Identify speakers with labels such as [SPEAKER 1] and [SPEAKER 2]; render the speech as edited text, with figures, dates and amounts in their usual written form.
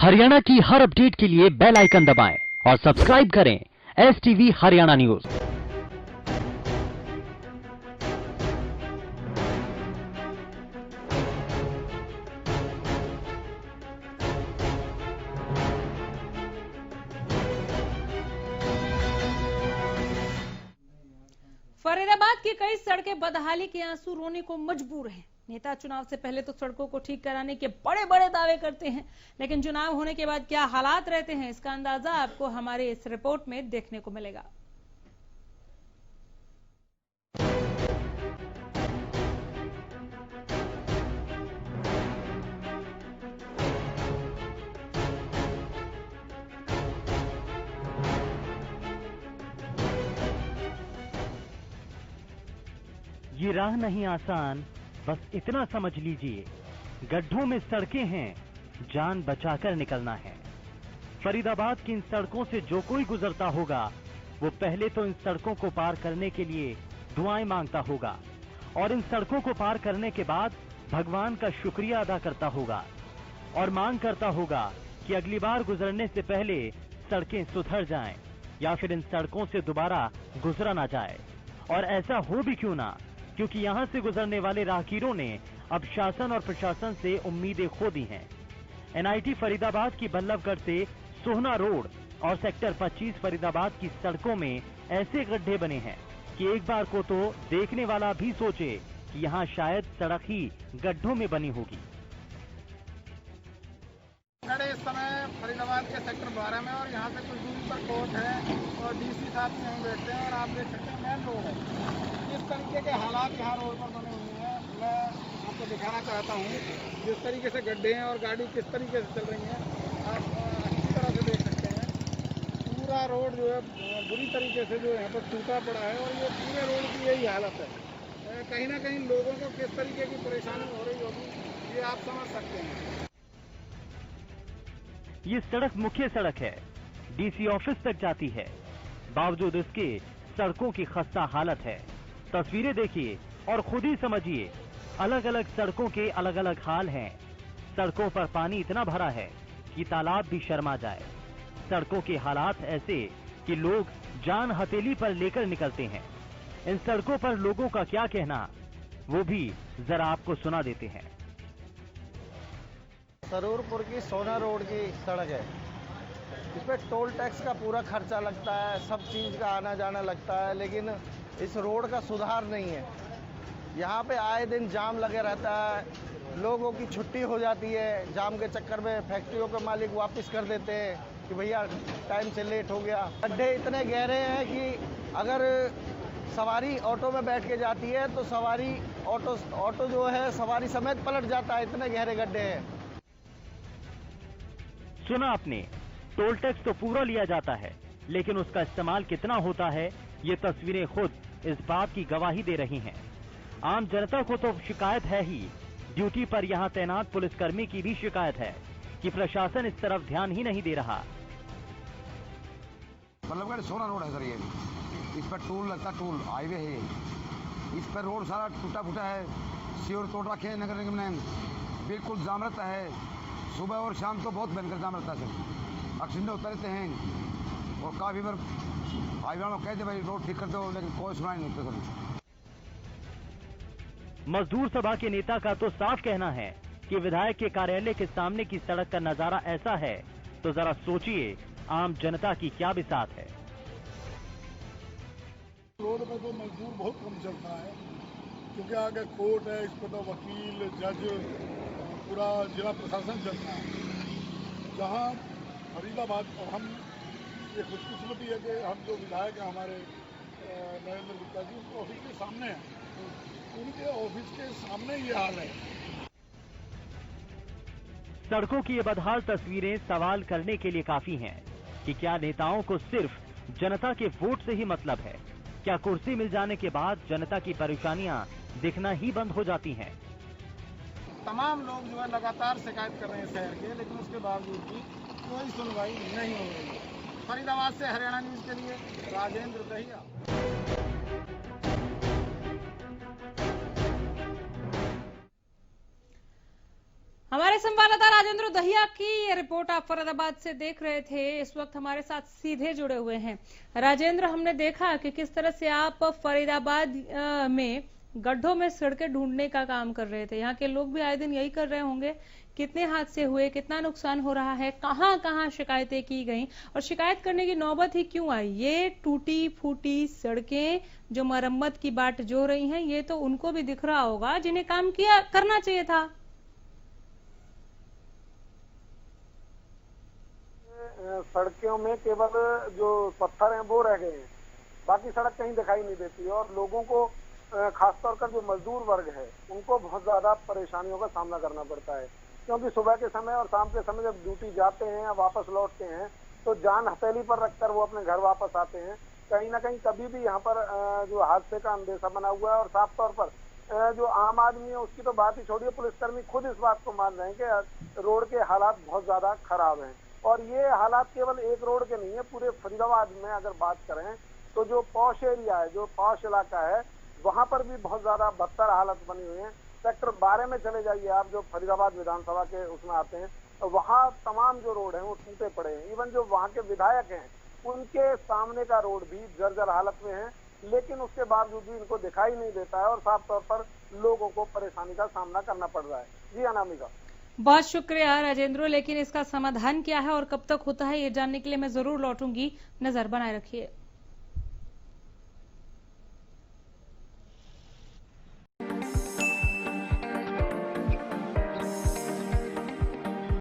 [SPEAKER 1] हरियाणा की हर अपडेट के लिए बेल आइकन दबाएं और सब्सक्राइब करें STV हरियाणा न्यूज।
[SPEAKER 2] फरीदाबाद की कई सड़कें बदहाली के आंसू रोने को मजबूर हैं। नेता चुनाव से पहले तो सड़कों को ठीक कराने के बड़े बड़े दावे करते हैं, लेकिन चुनाव होने के बाद क्या हालात रहते हैं, इसका अंदाजा आपको हमारे इस रिपोर्ट में देखने को मिलेगा।
[SPEAKER 1] ये राह नहीं आसान, बस इतना समझ लीजिए, गड्ढों में सड़कें हैं, जान बचाकर निकलना है। फरीदाबाद की इन सड़कों से जो कोई गुजरता होगा वो पहले तो इन सड़कों को पार करने के लिए दुआएं मांगता होगा और इन सड़कों को पार करने के बाद भगवान का शुक्रिया अदा करता होगा और मांग करता होगा कि अगली बार गुजरने से पहले सड़कें सुधर जाएं या फिर इन सड़कों से दोबारा गुजरा ना जाए। और ऐसा हो भी क्यों ना, क्योंकि यहाँ से गुजरने वाले राहगीरों ने अब शासन और प्रशासन से उम्मीदें खो दी हैं। NIT फरीदाबाद की बल्लभगढ़ से सोहना रोड और सेक्टर 25 फरीदाबाद की सड़कों में ऐसे गड्ढे बने हैं कि एक बार को तो देखने वाला भी सोचे कि यहाँ शायद सड़क ही गड्ढों में बनी होगी।
[SPEAKER 3] इस समय फरीदाबाद के सेक्टर 12 में और यहाँ से कुछ दूरी पर कोर्ट है और DC साहब से हम बैठते हैं और आप देख सकते हैं मेन रोड है। इस तरीके के हालात यहाँ रोड पर बने हुए हैं। मैं आपको दिखाना चाहता हूँ जिस तरीके से गड्ढे हैं और गाड़ी किस तरीके से चल रही है, आप अच्छी तरह से देख सकते हैं। पूरा रोड जो है बुरी तरीके से जो यहाँ पर टूटा पड़ा है और ये पूरे रोड की यही हालत है। कहीं ना कहीं लोगों को किस तरीके की परेशानी हो रही होगी ये आप समझ सकते हैं।
[SPEAKER 1] ये सड़क मुख्य सड़क है, DC ऑफिस तक जाती है। बावजूद इसके सड़कों की खस्ता हालत है। तस्वीरें देखिए और खुद ही समझिए, अलग अलग सड़कों के अलग अलग हाल हैं। सड़कों पर पानी इतना भरा है कि तालाब भी शर्मा जाए। सड़कों के हालात ऐसे कि लोग जान हथेली पर लेकर निकलते हैं। इन सड़कों पर लोगों का क्या कहना, वो भी जरा आपको सुना देते हैं।
[SPEAKER 4] सरूरपुर की सोना रोड की सड़क है। इसमें टोल टैक्स का पूरा खर्चा लगता है, सब चीज़ का आना जाना लगता है, लेकिन इस रोड का सुधार नहीं है। यहाँ पे आए दिन जाम लगे रहता है, लोगों की छुट्टी हो जाती है। जाम के चक्कर में फैक्ट्रियों के मालिक वापस कर देते हैं कि भैया टाइम से लेट हो गया। गड्ढे इतने गहरे हैं कि अगर सवारी ऑटो में बैठ के जाती है तो सवारी ऑटो जो है सवारी समेत पलट जाता है, इतने गहरे गड्ढे हैं।
[SPEAKER 1] सुना आपने, टोल टैक्स तो पूरा लिया जाता है, लेकिन उसका इस्तेमाल कितना होता है ये तस्वीरें खुद इस बात की गवाही दे रही हैं। आम जनता को तो शिकायत है ही, ड्यूटी पर यहाँ तैनात पुलिसकर्मी की भी शिकायत है कि प्रशासन इस तरफ ध्यान ही नहीं दे रहा।
[SPEAKER 5] बल्लभगढ़ सोना रोड है सर, ये इस पर टोल लगता, टोल हाईवे है। इस पर रोड सारा टूटा फूटा है, सीवर तोड़ रखे हैं नगर निगम ने, बिल्कुल जाम रहता है। सुबह और शाम तो बहुत भयंकर जाम रहता है सर, एक्सीडेंट होते रहते हैं और काफ़ी बार भाई बहनों कहते भाई रोड ठीक कर दो, लेकिन कोई सुनाई नहीं होता सर।
[SPEAKER 1] मजदूर सभा के नेता का तो साफ कहना है कि विधायक के कार्यालय के सामने की सड़क का नजारा ऐसा है तो जरा सोचिए आम जनता की क्या बिसात है।
[SPEAKER 3] रोड पर तो मजदूर बहुत कम चलता है क्योंकि आगे कोर्ट है, इस पर तो वकील, जज, पूरा जिला प्रशासन चलता है। जहाँ फरीदाबाद और हम ये खुशकिस्मती है कि हम जो विधायक हैं हमारे नरेंद्र गुप्ता जी, उनके ऑफिस के सामने हैं, तो उनके ऑफिस के सामने ये हाल है।
[SPEAKER 1] सड़कों की ये बदहाल तस्वीरें सवाल करने के लिए काफी हैं कि क्या नेताओं को सिर्फ जनता के वोट से ही मतलब है? क्या कुर्सी मिल जाने के बाद जनता की परेशानियां दिखना ही बंद हो जाती हैं?
[SPEAKER 3] तमाम लोग जो है लगातार शिकायत कर रहे हैं शहर के, लेकिन उसके बावजूद भी कोई सुनवाई नहीं हो रही है। फरीदाबाद से हरियाणा न्यूज के लिए राजेंद्र दहिया।
[SPEAKER 2] हमारे संवाददाता राजेंद्र दहिया की ये रिपोर्ट आप फरीदाबाद से देख रहे थे। इस वक्त हमारे साथ सीधे जुड़े हुए हैं राजेंद्र। हमने देखा कि किस तरह से आप फरीदाबाद में गड्ढों में सड़कें ढूंढने का काम कर रहे थे। यहाँ के लोग भी आए दिन यही कर रहे होंगे। कितने हादसे हुए, कितना नुकसान हो रहा है, कहां कहां शिकायतें की गई और शिकायत करने की नौबत ही क्यों आई? ये टूटी फूटी सड़कें जो मरम्मत की बाट जो रही हैं, ये तो उनको भी दिख रहा होगा जिन्हें काम करना चाहिए था।
[SPEAKER 3] सड़कों में केवल जो पत्थर हैं वो रह गए हैं, बाकी सड़क कहीं दिखाई नहीं देती और लोगों को खासतौर पर जो मजदूर वर्ग है उनको बहुत ज्यादा परेशानियों का सामना करना पड़ता है, क्योंकि सुबह के समय और शाम के समय जब ड्यूटी जाते हैं या वापस लौटते हैं तो जान हथेली पर रखकर वो अपने घर वापस आते हैं। कहीं ना कहीं कभी भी यहाँ पर जो हादसे का अंदेशा बना हुआ है और साफ तौर पर जो आम आदमी है उसकी तो बात ही छोड़िए, पुलिसकर्मी खुद इस बात को मान रहे हैं कि रोड के हालात बहुत ज्यादा खराब हैं। और ये हालात केवल एक रोड के नहीं है, पूरे फरीदाबाद में अगर बात करें तो जो पॉश एरिया है, जो पॉश इलाका है, वहां पर भी बहुत ज्यादा बदतर हालत बनी हुई है। सेक्टर 12 में चले जाइए आप, जो फरीदाबाद विधानसभा के उसमें आते हैं, तो वहाँ तमाम जो रोड है वो टूटे पड़े हैं। इवन जो वहाँ के विधायक हैं उनके सामने का रोड भी जर्जर हालत में है, लेकिन उसके बावजूद भी इनको दिखाई नहीं देता है और साफ तौर पर लोगों को परेशानी का सामना करना पड़ रहा है। जी अनामिका,
[SPEAKER 2] बहुत शुक्रिया राजेंद्र। लेकिन इसका समाधान क्या है और कब तक होता है, ये जानने के लिए मैं जरूर लौटूंगी। नजर बनाए रखिए।